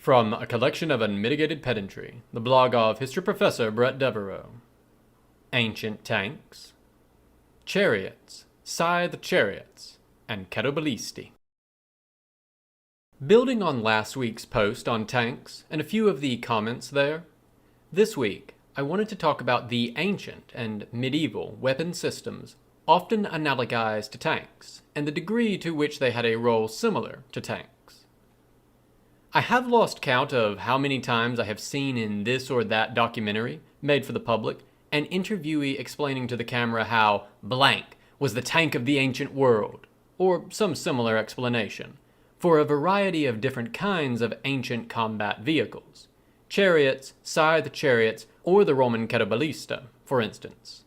From a collection of Unmitigated Pedantry, the blog of history professor Bret Devereaux. Ancient Tanks, Chariots, Scythed Chariots, and Carroballista. Building on last week's post on tanks and a few of the comments there, this week I wanted to talk about the ancient and medieval weapon systems often analogized to tanks, and the degree to which they had a role similar to tanks. I have lost count of how many times I have seen in this or that documentary made for the public an interviewee explaining to the camera how blank was the tank of the ancient world, or some similar explanation, for a variety of different kinds of ancient combat vehicles, chariots, scythed chariots, or the Roman Carroballista, for instance.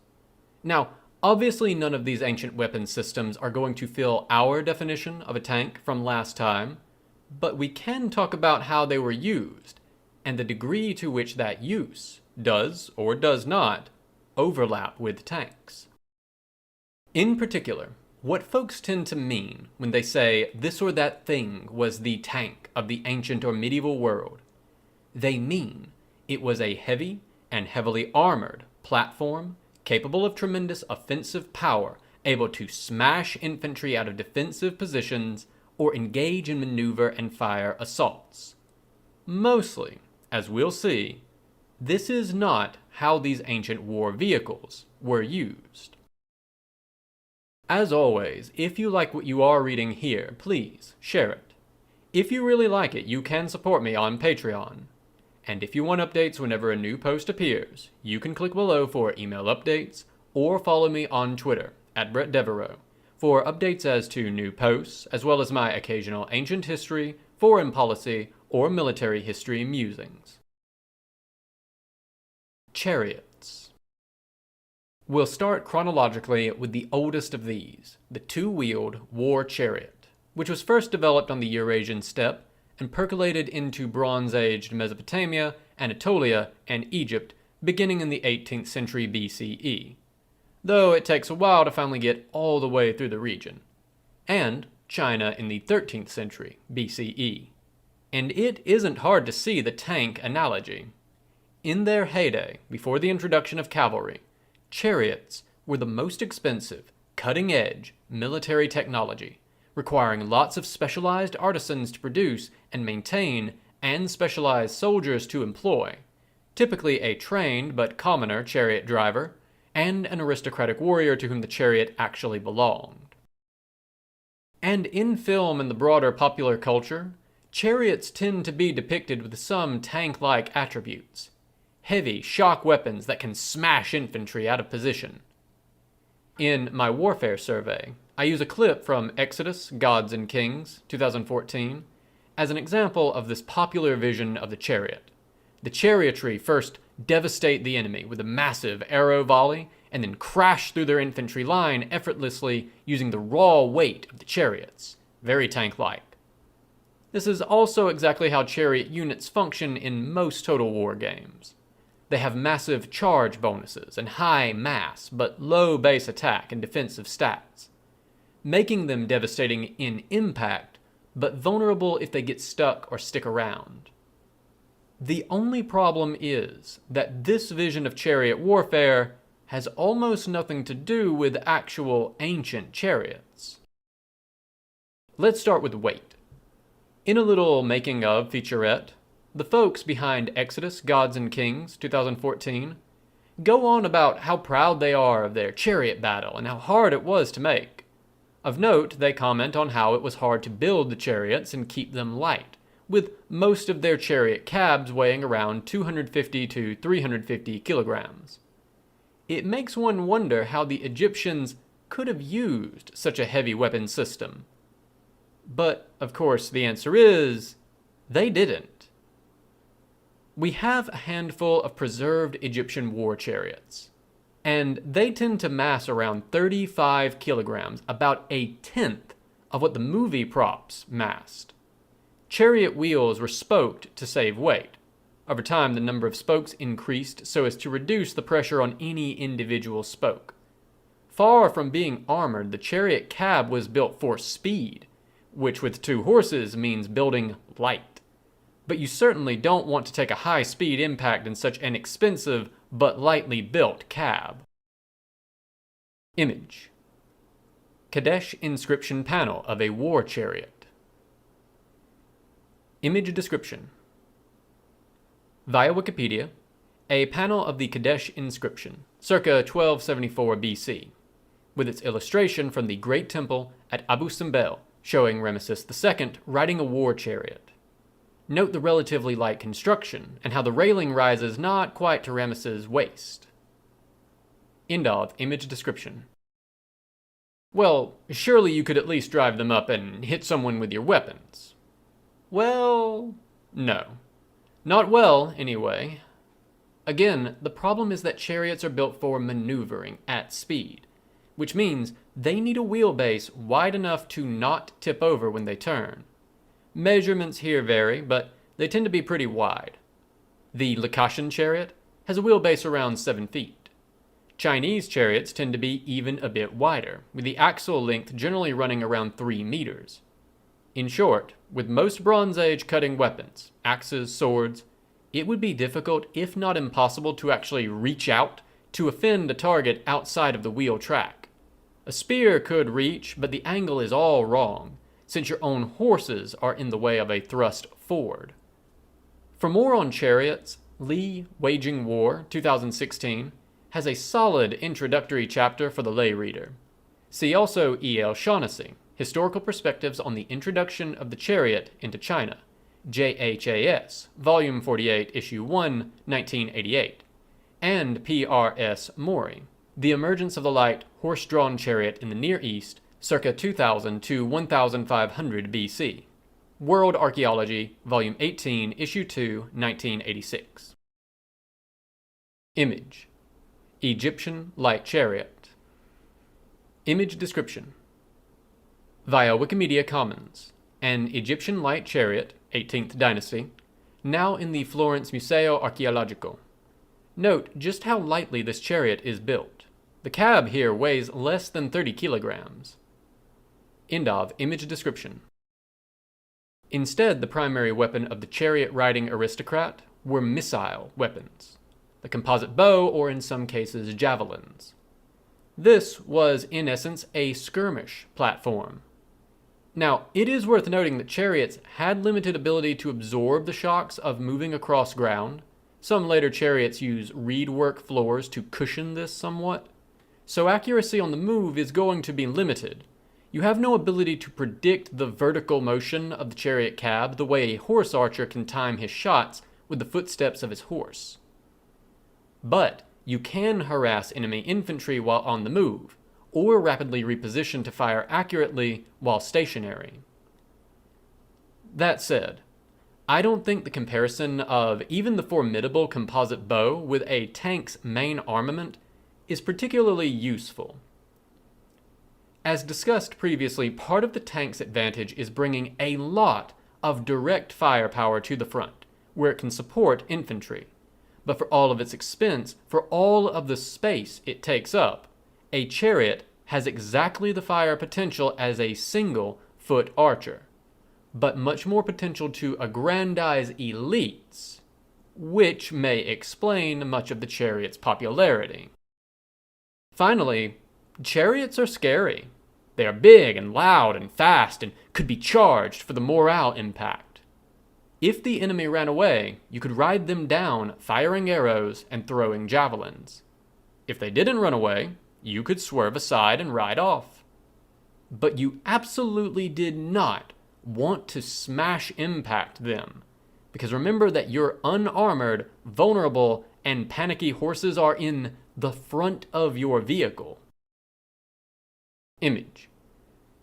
Now, obviously none of these ancient weapon systems are going to fill our definition of a tank from last time, but we can talk about how they were used, and the degree to which that use does, or does not, overlap with tanks. In particular, what folks tend to mean when they say this or that thing was the tank of the ancient or medieval world, they mean it was a heavy and heavily armored platform capable of tremendous offensive power, able to smash infantry out of defensive positions or engage in maneuver and fire assaults. Mostly, as we'll see, this is not how these ancient war vehicles were used. As always, if you like what you are reading here, please share it. If you really like it, you can support me on Patreon. And if you want updates whenever a new post appears, you can click below for email updates or follow me on Twitter at Bret Devereaux for updates as to new posts, as well as my occasional ancient history, foreign policy, or military history musings. Chariots. We'll start chronologically with the oldest of these, the two-wheeled war chariot, which was first developed on the Eurasian steppe and percolated into Bronze-Aged Mesopotamia, Anatolia, and Egypt beginning in the 18th century BCE. Though it takes a while to finally get all the way through the region, and China in the 13th century BCE. And it isn't hard to see the tank analogy. In their heyday, before the introduction of cavalry, chariots were the most expensive, cutting-edge military technology, requiring lots of specialized artisans to produce and maintain, and specialized soldiers to employ, typically a trained but commoner chariot driver, and an aristocratic warrior to whom the chariot actually belonged. And in film and the broader popular culture, chariots tend to be depicted with some tank-like attributes. Heavy, shock weapons that can smash infantry out of position. In my warfare survey, I use a clip from Exodus, Gods and Kings, 2014, as an example of this popular vision of the chariot. The chariotry first devastate the enemy with a massive arrow volley, and then crash through their infantry line effortlessly using the raw weight of the chariots. Very tank-like. This is also exactly how chariot units function in most Total War games. They have massive charge bonuses and high mass but low base attack and defensive stats, making them devastating in impact but vulnerable if they get stuck or stick around. The only problem is that this vision of chariot warfare has almost nothing to do with actual ancient chariots. Let's start with weight. In a little making of featurette, the folks behind Exodus, Gods and Kings, 2014, go on about how proud they are of their chariot battle and how hard it was to make. Of note, they comment on how it was hard to build the chariots and keep them light, with most of their chariot cabs weighing around 250 to 350 kilograms. It makes one wonder how the Egyptians could have used such a heavy weapon system. But, of course, the answer is, they didn't. We have a handful of preserved Egyptian war chariots, and they tend to mass around 35 kilograms, about a tenth of what the movie props massed. Chariot wheels were spoked to save weight. Over time, the number of spokes increased so as to reduce the pressure on any individual spoke. Far from being armored, the chariot cab was built for speed, which with two horses means building light. but you certainly don't want to take a high-speed impact in such an expensive but lightly built cab. Image: Kadesh inscription panel of a war chariot. Image description: Via Wikipedia, a panel of the Kadesh inscription, circa 1274 BC, with its illustration from the Great Temple at Abu Simbel showing Ramesses II riding a war chariot. Note the relatively light construction and how the railing rises not quite to Ramesses' waist. End of image description. Well, surely you could at least drive them up and hit someone with your weapons. Well, no. Not well, anyway. Again, the problem is that chariots are built for maneuvering at speed, which means they need a wheelbase wide enough to not tip over when they turn. Measurements here vary, but they tend to be pretty wide. The Laotian chariot has a wheelbase around 7 feet. Chinese chariots tend to be even a bit wider, with the axle length generally running around 3 meters. In short, with most Bronze Age cutting weapons, axes, swords, it would be difficult, if not impossible, to actually reach out to offend a target outside of the wheel track. A spear could reach, but the angle is all wrong, since your own horses are in the way of a thrust forward. For more on chariots, Lee Waging War 2016 has a solid introductory chapter for the lay reader. See also E.L. Shaughnessy, Historical Perspectives on the Introduction of the Chariot into China, JHAS, Volume 48, Issue 1, 1988, and P.R.S. Maury, The Emergence of the Light Horse-Drawn Chariot in the Near East, circa 2000 to 1500 BC, World Archaeology, Volume 18, Issue 2, 1986. Image: Egyptian light chariot. Image description: Via Wikimedia Commons, an Egyptian light chariot, 18th dynasty, now in the Florence Museo Archeologico. Note just how lightly this chariot is built. The cab here weighs less than 30 kilograms. End of image description. Instead, the primary weapon of the chariot-riding aristocrat were missile weapons, the composite bow, or in some cases javelins. This was, in essence, a skirmish platform. Now, it is worth noting that chariots had limited ability to absorb the shocks of moving across ground. Some later chariots use reedwork floors to cushion this somewhat, so accuracy on the move is going to be limited. You have no ability to predict the vertical motion of the chariot cab the way a horse archer can time his shots with the footsteps of his horse. But you can harass enemy infantry while on the move, or rapidly reposition to fire accurately while stationary. That said, I don't think the comparison of even the formidable composite bow with a tank's main armament is particularly useful. As discussed previously, part of the tank's advantage is bringing a lot of direct firepower to the front, where it can support infantry. But for all of its expense, for all of the space it takes up, a chariot has exactly the fire potential as a single foot archer, but much more potential to aggrandize elites, which may explain much of the chariot's popularity. Finally, chariots are scary. They are big and loud and fast and could be charged for the morale impact. If the enemy ran away, you could ride them down, firing arrows and throwing javelins. If they didn't run away, you could swerve aside and ride off. But you absolutely did not want to smash impact them, because remember that your unarmored, vulnerable, and panicky horses are in the front of your vehicle. Image: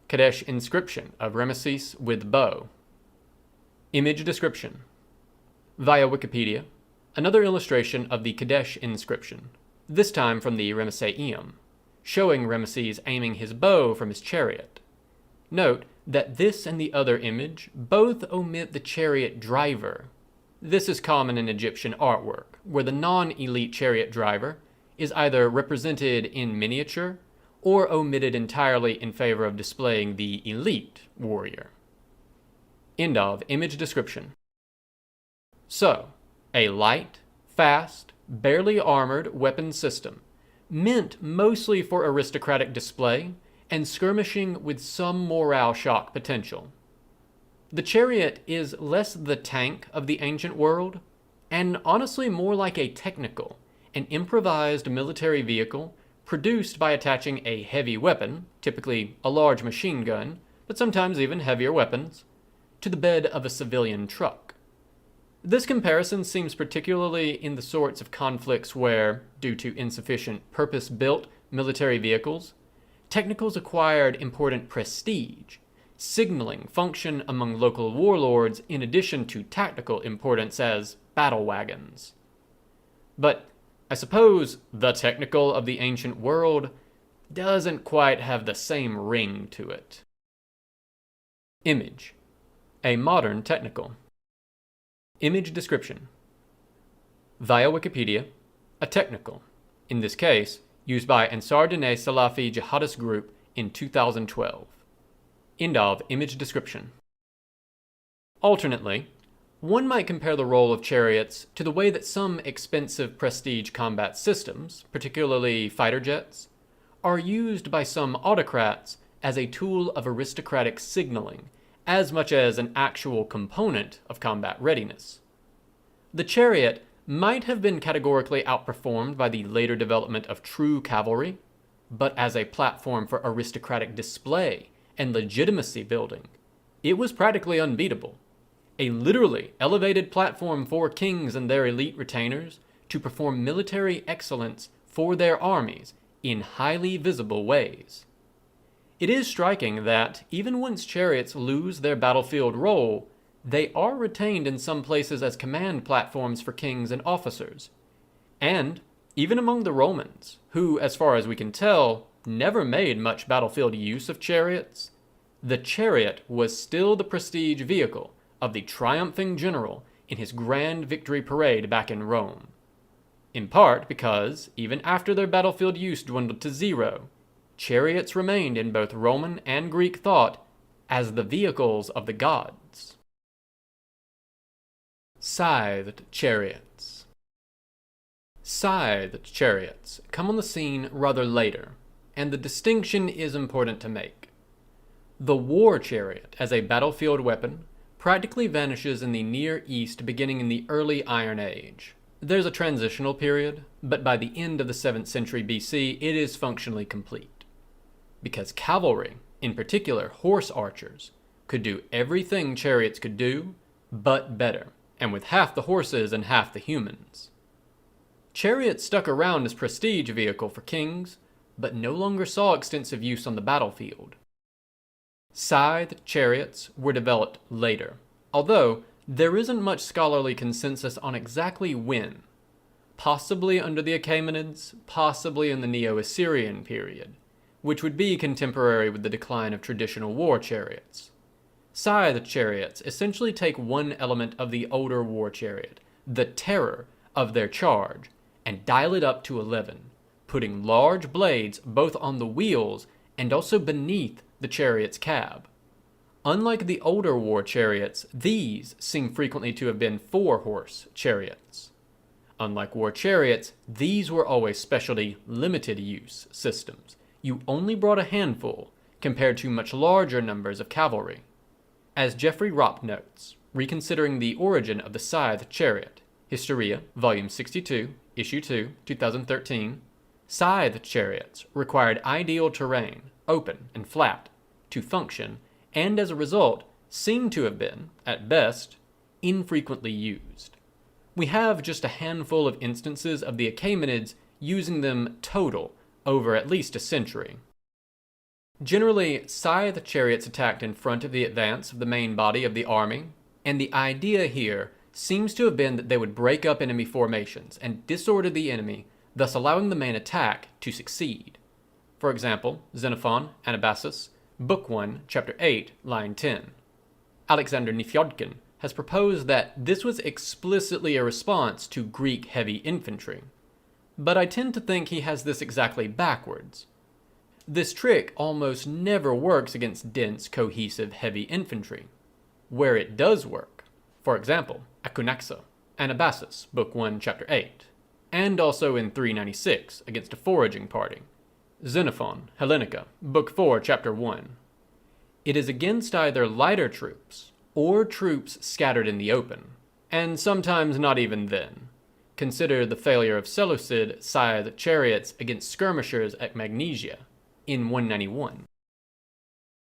Kadesh inscription of Ramesses with bow. Image description: Via Wikipedia, another illustration of the Kadesh inscription, this time from the Ramesseum, showing Ramesses aiming his bow from his chariot. Note that this and the other image both omit the chariot driver. This is common in Egyptian artwork, where the non-elite chariot driver is either represented in miniature or omitted entirely in favor of displaying the elite warrior. End of image description. So, a light, fast, barely armored weapon system, meant mostly for aristocratic display and skirmishing with some morale shock potential. The chariot is less the tank of the ancient world, and honestly more like a technical, an improvised military vehicle produced by attaching a heavy weapon, typically a large machine gun, but sometimes even heavier weapons, to the bed of a civilian truck. This comparison seems particularly in the sorts of conflicts where, due to insufficient purpose-built military vehicles, technicals acquired important prestige, signaling function among local warlords in addition to tactical importance as battle wagons. But I suppose the technical of the ancient world doesn't quite have the same ring to it. Image. A modern technical. Image description. Via Wikipedia, a technical, in this case, used by Ansar Dine Salafi Jihadist Group in 2012. End of image description. Alternately, one might compare the role of chariots to the way that some expensive prestige combat systems, particularly fighter jets, are used by some autocrats as a tool of aristocratic signaling, as much as an actual component of combat readiness. The chariot might have been categorically outperformed by the later development of true cavalry, but as a platform for aristocratic display and legitimacy building, it was practically unbeatable. A literally elevated platform for kings and their elite retainers to perform military excellence for their armies in highly visible ways. It is striking that, even once chariots lose their battlefield role, they are retained in some places as command platforms for kings and officers. And, even among the Romans, who, as far as we can tell, never made much battlefield use of chariots, the chariot was still the prestige vehicle of the triumphing general in his grand victory parade back in Rome. In part because, even after their battlefield use dwindled to zero, chariots remained in both Roman and Greek thought as the vehicles of the gods. Scythed Chariots. Scythed chariots come on the scene rather later, and the distinction is important to make. The war chariot as a battlefield weapon practically vanishes in the Near East beginning in the early Iron Age. There's a transitional period, but by the end of the 7th century BC it is functionally complete. Because cavalry, in particular horse archers, could do everything chariots could do, but better, and with half the horses and half the humans. Chariots stuck around as prestige vehicle for kings, but no longer saw extensive use on the battlefield. Scythed chariots were developed later, although there isn't much scholarly consensus on exactly when. Possibly under the Achaemenids, possibly in the Neo-Assyrian period, which would be contemporary with the decline of traditional war chariots. Scythed chariots essentially take one element of the older war chariot, the terror of their charge, and dial it up to 11, putting large blades both on the wheels and also beneath the chariot's cab. Unlike the older war chariots, these seem frequently to have been 4-horse chariots. Unlike war chariots, these were always specialty limited use systems. You only brought a handful compared to much larger numbers of cavalry. As Jeffrey Ropp notes, reconsidering the origin of the scythed chariot, Historia, Volume 62, Issue 2, 2013, scythed chariots required ideal terrain, open and flat, to function, and as a result, seem to have been, at best, infrequently used. We have just a handful of instances of the Achaemenids using them total over at least a century. Generally, scythed chariots attacked in front of the advance of the main body of the army, and the idea here seems to have been that they would break up enemy formations and disorder the enemy, thus allowing the main attack to succeed. For example, Xenophon, Anabasis, Book 1, Chapter 8, Line 10. Alexander Nefyodkin has proposed that this was explicitly a response to Greek heavy infantry, but I tend to think he has this exactly backwards. This trick almost never works against dense, cohesive heavy infantry. Where it does work, for example, Akunaxa, Anabasis, Book 1, Chapter 8, and also in 396 against a foraging party. Xenophon, Hellenica, Book 4, Chapter 1. It is against either lighter troops or troops scattered in the open, and sometimes not even then. Consider the failure of Seleucid Scythed Chariots against skirmishers at Magnesia in 191.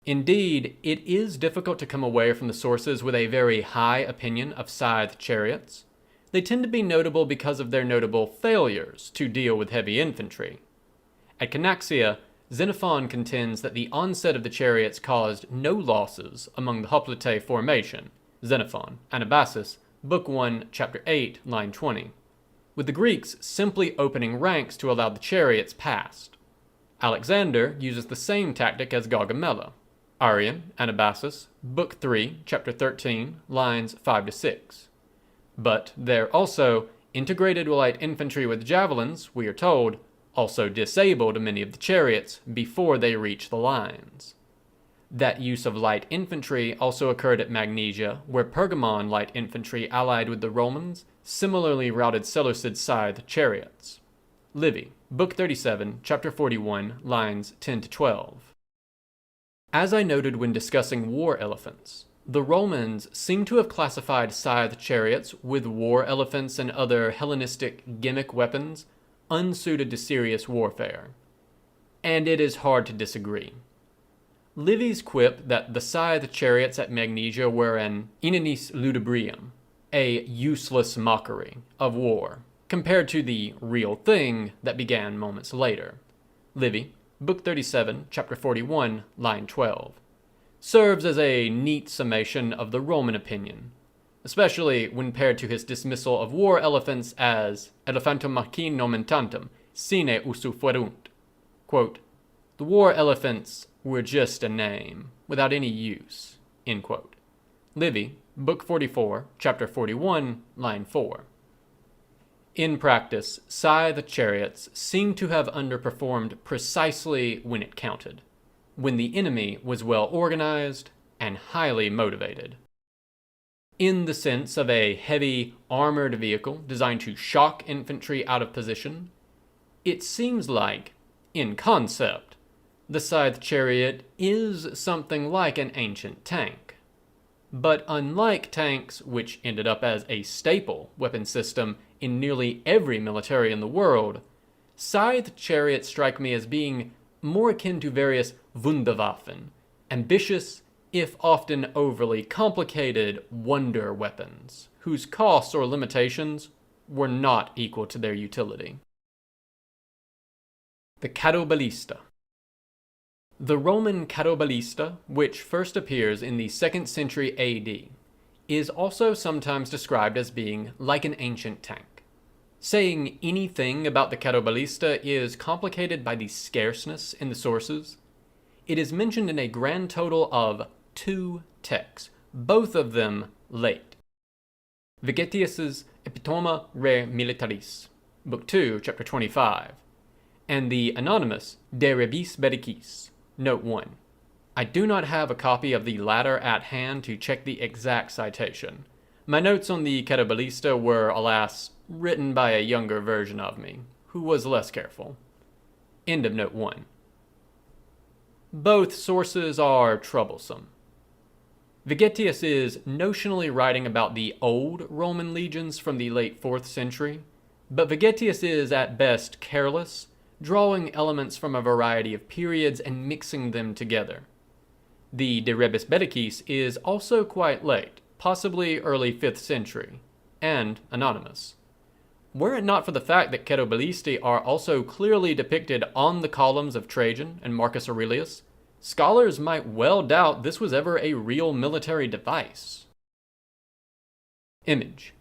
Indeed, it is difficult to come away from the sources with a very high opinion of Scythed Chariots. They tend to be notable because of their notable failures to deal with heavy infantry. At Canaxia, Xenophon contends that the onset of the chariots caused no losses among the hoplite formation. Xenophon, Anabasis, Book 1, Chapter 8, line 20, with the Greeks simply opening ranks to allow the chariots past. Alexander uses the same tactic as Gaugamela. Arrian, Anabasis, Book 3, Chapter 13, lines 5 to 6. But there also, integrated light infantry with javelins, we are told, also disabled many of the chariots before they reached the lines. That use of light infantry also occurred at Magnesia, where Pergamon light infantry allied with the Romans similarly routed Seleucid Scythed Chariots. Livy, Book 37, Chapter 41, lines 10 to 12. As I noted when discussing war elephants, the Romans seem to have classified Scythed Chariots with war elephants and other Hellenistic gimmick weapons unsuited to serious warfare. And it is hard to disagree. Livy's quip that the Scythed Chariots at Magnesia were an inanis ludibrium, a useless mockery of war, compared to the real thing that began moments later. Livy, Book 37, Chapter 41, line 12, serves as a neat summation of the Roman opinion, especially when paired to his dismissal of war elephants as elephantum machin nomentantum sine usu fuerunt. Quote, the war elephants were just a name, without any use. End quote. Livy, Book 44, Chapter 41, line 4. In practice, Scythed Chariots seem to have underperformed precisely when it counted, when the enemy was well organized and highly motivated. In the sense of a heavy, armored vehicle designed to shock infantry out of position, it seems like, in concept, the Scythed Chariot is something like an ancient tank. But unlike tanks, which ended up as a staple weapon system in nearly every military in the world, Scythed Chariots strike me as being more akin to various Wunderwaffen, ambitious, if often overly complicated, wonder weapons, whose costs or limitations were not equal to their utility. The Carroballista. The Roman Carroballista, which first appears in the 2nd century AD, is also sometimes described as being like an ancient tank. Saying anything about the Carroballista is complicated by the scarceness in the sources. It is mentioned in a grand total of 2 texts, both of them late. Vegetius's Epitoma Re Militaris, Book 2, Chapter 25, and the anonymous De Rebis Bellicis, Note 1. I do not have a copy of the latter at hand to check the exact citation. My notes on the Carroballista were, alas, written by a younger version of me, who was less careful. End of Note 1. Both sources are troublesome. Vegetius is notionally writing about the old Roman legions from the late 4th century, but Vegetius is at best careless, drawing elements from a variety of periods and mixing them together. The De Rebis Bellicis is also quite late, possibly early 5th century, and anonymous. Were it not for the fact that Carroballistae are also clearly depicted on the columns of Trajan and Marcus Aurelius, scholars might well doubt this was ever a real military device. Image.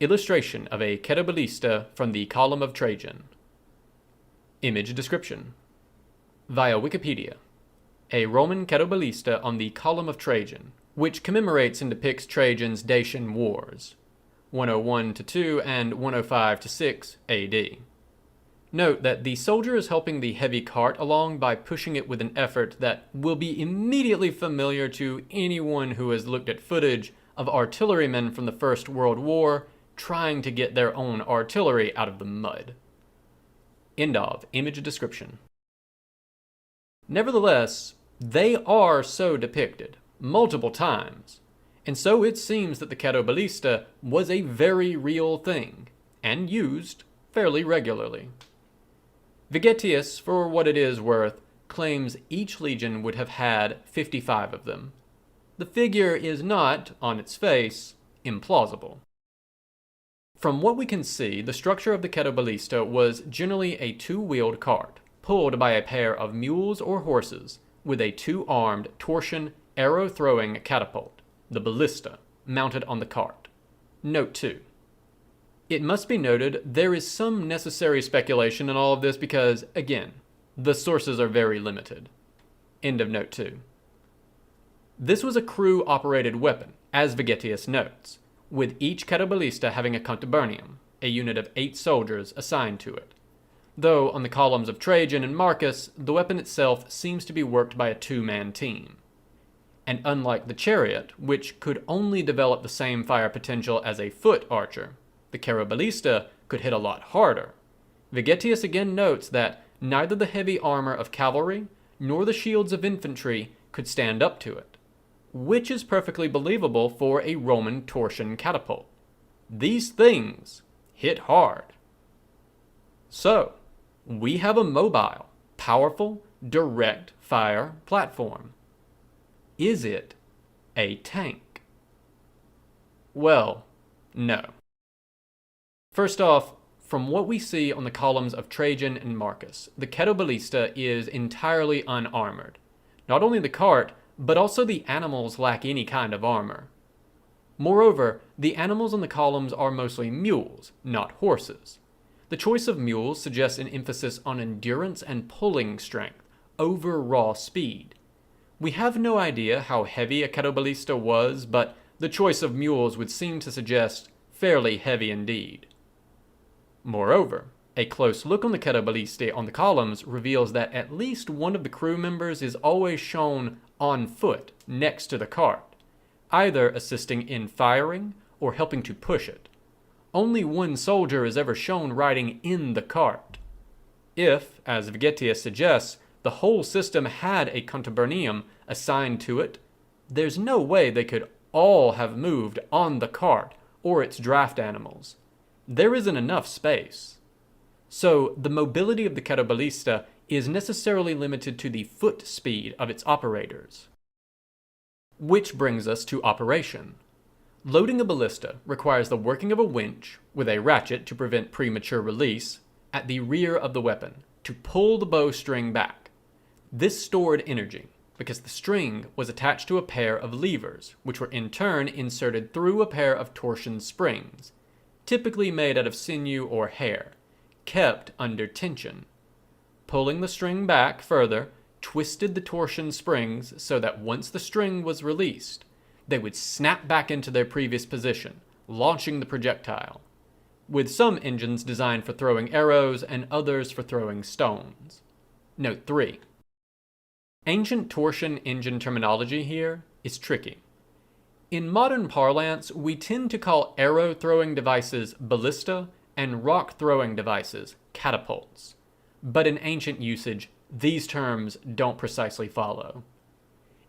Illustration of a Carroballista from the column of Trajan. Image description. Via Wikipedia. A Roman Carroballista on the column of Trajan, which commemorates and depicts Trajan's Dacian Wars, 101-2 and 105-6 AD. Note that the soldier is helping the heavy cart along by pushing it with an effort that will be immediately familiar to anyone who has looked at footage of artillerymen from the First World War trying to get their own artillery out of the mud. End of image description. Nevertheless, they are so depicted multiple times, and so it seems that the Carroballista was a very real thing, and used fairly regularly. Vegetius, for what it is worth, claims each legion would have had 55 of them. The figure is not, on its face, implausible. From what we can see, the structure of the Carroballista was generally a two-wheeled cart, pulled by a pair of mules or horses, with a two-armed torsion arrow-throwing catapult, the ballista, mounted on the cart. Note 2. It must be noted there is some necessary speculation in all of this because, again, the sources are very limited. End of note 2. This was a crew-operated weapon, as Vegetius notes, with each Carroballista having a contubernium, a unit of 8 soldiers assigned to it. Though on the columns of Trajan and Marcus, the weapon itself seems to be worked by a two-man team. And unlike the chariot, which could only develop the same fire potential as a foot archer, the Carroballista could hit a lot harder. Vegetius again notes that neither the heavy armor of cavalry nor the shields of infantry could stand up to it, which is perfectly believable for a Roman torsion catapult. These things hit hard. So, we have a mobile, powerful, direct fire platform. Is it a tank? Well, no. First off, from what we see on the columns of Trajan and Marcus, the Carroballista is entirely unarmored. Not only the cart, but also the animals lack any kind of armor. Moreover, the animals on the columns are mostly mules, not horses. The choice of mules suggests an emphasis on endurance and pulling strength over raw speed. We have no idea how heavy a Carroballista was, but the choice of mules would seem to suggest fairly heavy indeed. Moreover, a close look on the Carroballista on the columns reveals that at least one of the crew members is always shown on foot next to the cart, either assisting in firing or helping to push it. Only one soldier is ever shown riding in the cart. If, as Vegetius suggests, the whole system had a contubernium assigned to it, there's no way they could all have moved on the cart or its draft animals. There isn't enough space. So the mobility of the Carroballista is necessarily limited to the foot speed of its operators. Which brings us to operation. Loading a ballista requires the working of a winch, with a ratchet to prevent premature release, at the rear of the weapon, to pull the bowstring back. This stored energy, because the string was attached to a pair of levers, which were in turn inserted through a pair of torsion springs, typically made out of sinew or hair, kept under tension. Pulling the string back further twisted the torsion springs so that once the string was released, they would snap back into their previous position, launching the projectile, with some engines designed for throwing arrows and others for throwing stones. Note 3. Ancient torsion engine terminology here is tricky. In modern parlance, we tend to call arrow-throwing devices ballista and rock-throwing devices catapults. But in ancient usage, these terms don't precisely follow.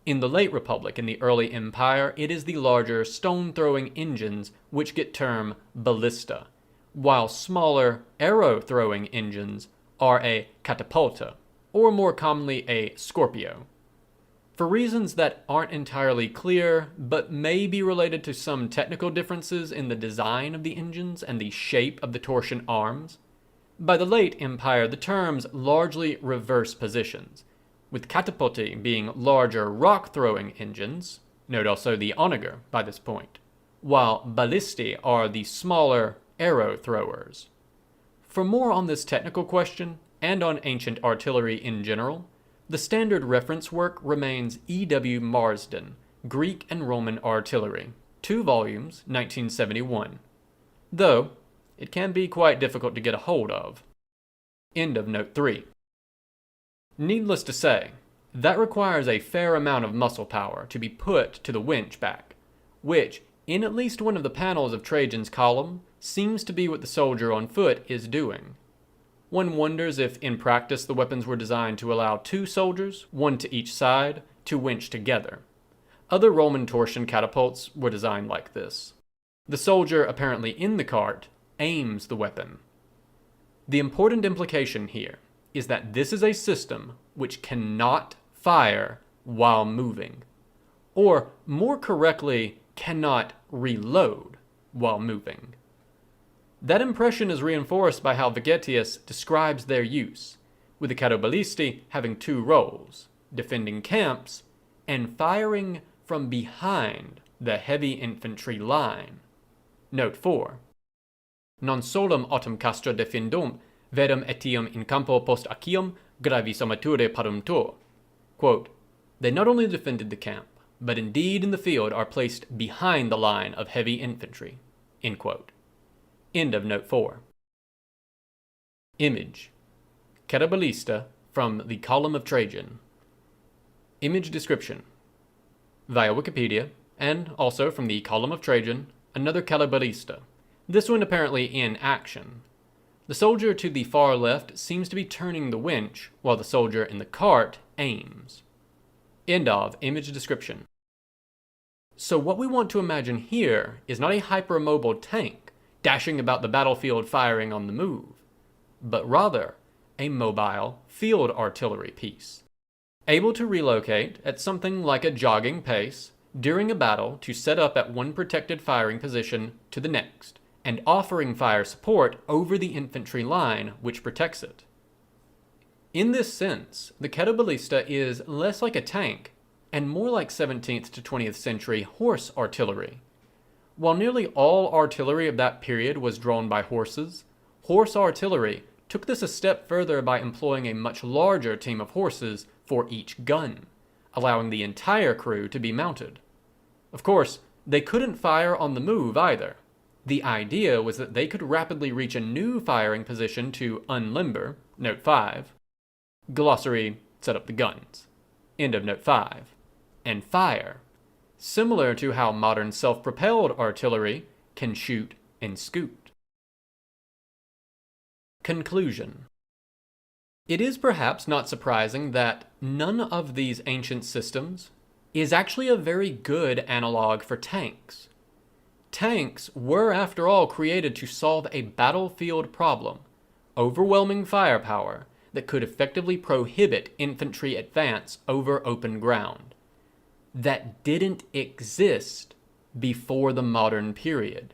In the late Republic and the early Empire, it is the larger stone-throwing engines which get term ballista, while smaller arrow-throwing engines are a catapulta, or more commonly a scorpio. For reasons that aren't entirely clear, but may be related to some technical differences in the design of the engines and the shape of the torsion arms, by the late Empire the terms largely reverse positions, with catapulti being larger rock-throwing engines, note also the onager by this point, while ballistae are the smaller arrow-throwers. For more on this technical question, and on ancient artillery in general, the standard reference work remains E.W. Marsden, Greek and Roman Artillery, 2 volumes, 1971, though it can be quite difficult to get a hold of. End of note 3. Needless to say, that requires a fair amount of muscle power to be put to the winch back, which, in at least one of the panels of Trajan's column seems to be what the soldier on foot is doing. One wonders if in practice the weapons were designed to allow two soldiers, one to each side, to winch together. Other Roman torsion catapults were designed like this. The soldier, apparently in the cart, aims the weapon. The important implication here is that this is a system which cannot fire while moving, or more correctly, cannot reload while moving. That impression is reinforced by how Vegetius describes their use, with the Carroballista having two roles, defending camps and firing from behind the heavy infantry line. Note 4. Non solum autem castra defendum, verum etiam in campo post Achaeum gravis amature parumtur. Quote, they not only defended the camp, but indeed in the field are placed behind the line of heavy infantry. End quote. End of note 4. Image. Carroballista from the column of Trajan. Image description. Via Wikipedia, and also from the column of Trajan, another Carroballista, this one apparently in action. The soldier to the far left seems to be turning the winch, while the soldier in the cart aims. End of image description. So what we want to imagine here is not a hypermobile tank dashing about the battlefield firing on the move, but rather a mobile field artillery piece, able to relocate at something like a jogging pace during a battle to set up at one protected firing position to the next, and offering fire support over the infantry line which protects it. In this sense, the Carroballista is less like a tank and more like 17th to 20th century horse artillery. While nearly all artillery of that period was drawn by horses, horse artillery took this a step further by employing a much larger team of horses for each gun, allowing the entire crew to be mounted. Of course, they couldn't fire on the move either. The idea was that they could rapidly reach a new firing position to unlimber, note 5, glossary, set up the guns, end of note 5, and fire, similar to how modern self-propelled artillery can shoot and scoot. Conclusion. It is perhaps not surprising that none of these ancient systems is actually a very good analog for tanks. Tanks were, after all, created to solve a battlefield problem, overwhelming firepower that could effectively prohibit infantry advance over open ground, that didn't exist before the modern period.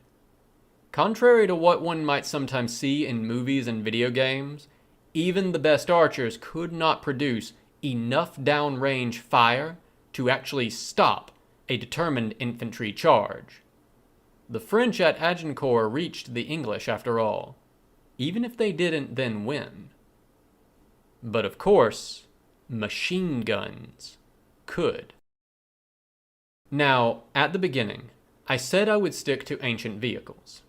Contrary to what one might sometimes see in movies and video games, even the best archers could not produce enough downrange fire to actually stop a determined infantry charge. The French at Agincourt reached the English after all, even if they didn't then win. But of course, machine guns could. Now, at the beginning, I said I would stick to ancient vehicles.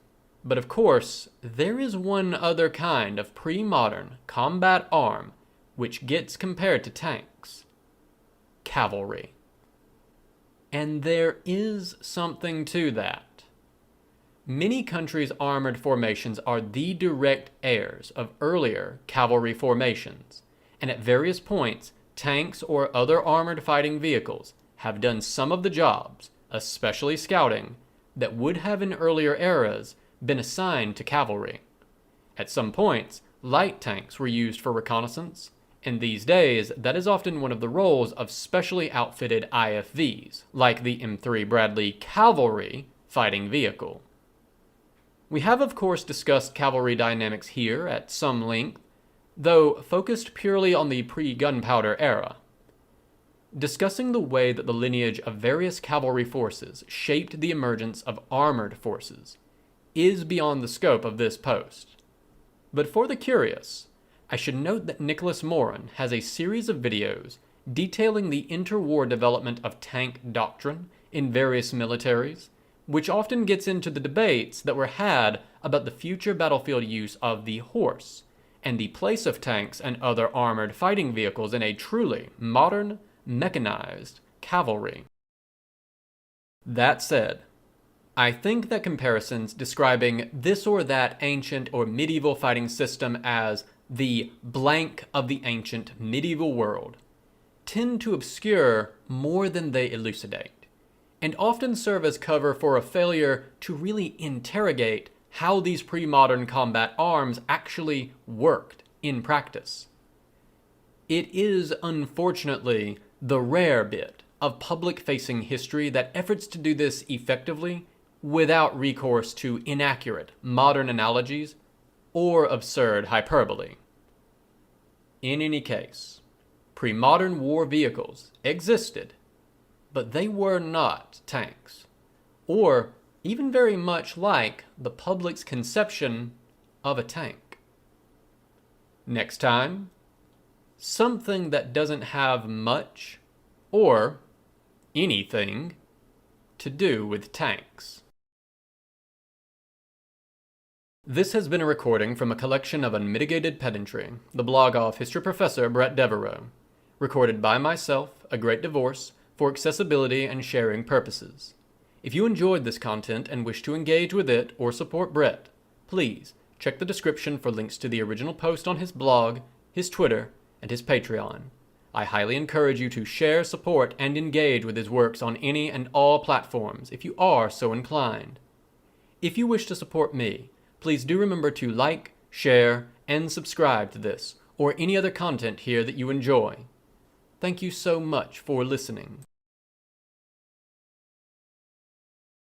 But of course, there is one other kind of pre-modern combat arm which gets compared to tanks. Cavalry. And there is something to that. Many countries' armored formations are the direct heirs of earlier cavalry formations, and at various points, tanks or other armored fighting vehicles have done some of the jobs, especially scouting, that would have in earlier eras been assigned to cavalry. At some points, light tanks were used for reconnaissance, and these days that is often one of the roles of specially outfitted IFVs, like the M3 Bradley Cavalry fighting vehicle. We have of course discussed cavalry dynamics here at some length, though focused purely on the pre-gunpowder era. Discussing the way that the lineage of various cavalry forces shaped the emergence of armored forces is beyond the scope of this post. But for the curious, I should note that Nicholas Morin has a series of videos detailing the interwar development of tank doctrine in various militaries, which often gets into the debates that were had about the future battlefield use of the horse, and the place of tanks and other armored fighting vehicles in a truly modern, mechanized cavalry. That said, I think that comparisons describing this or that ancient or medieval fighting system as the blank of the ancient medieval world tend to obscure more than they elucidate, and often serve as cover for a failure to really interrogate how these pre-modern combat arms actually worked in practice. It is, unfortunately, the rare bit of public-facing history that efforts to do this effectively without recourse to inaccurate modern analogies or absurd hyperbole. In any case, pre-modern war vehicles existed, but they were not tanks, or even very much like the public's conception of a tank. Next time, something that doesn't have much or anything to do with tanks. This has been a recording from a collection of Unmitigated Pedantry, the blog of history professor Bret Devereaux, recorded by myself, A Great Divorce, for accessibility and sharing purposes. If you enjoyed this content and wish to engage with it or support Bret, please check the description for links to the original post on his blog, his Twitter, and his Patreon. I highly encourage you to share, support, and engage with his works on any and all platforms if you are so inclined. If you wish to support me, please do remember to like, share, and subscribe to this or any other content here that you enjoy. Thank you so much for listening.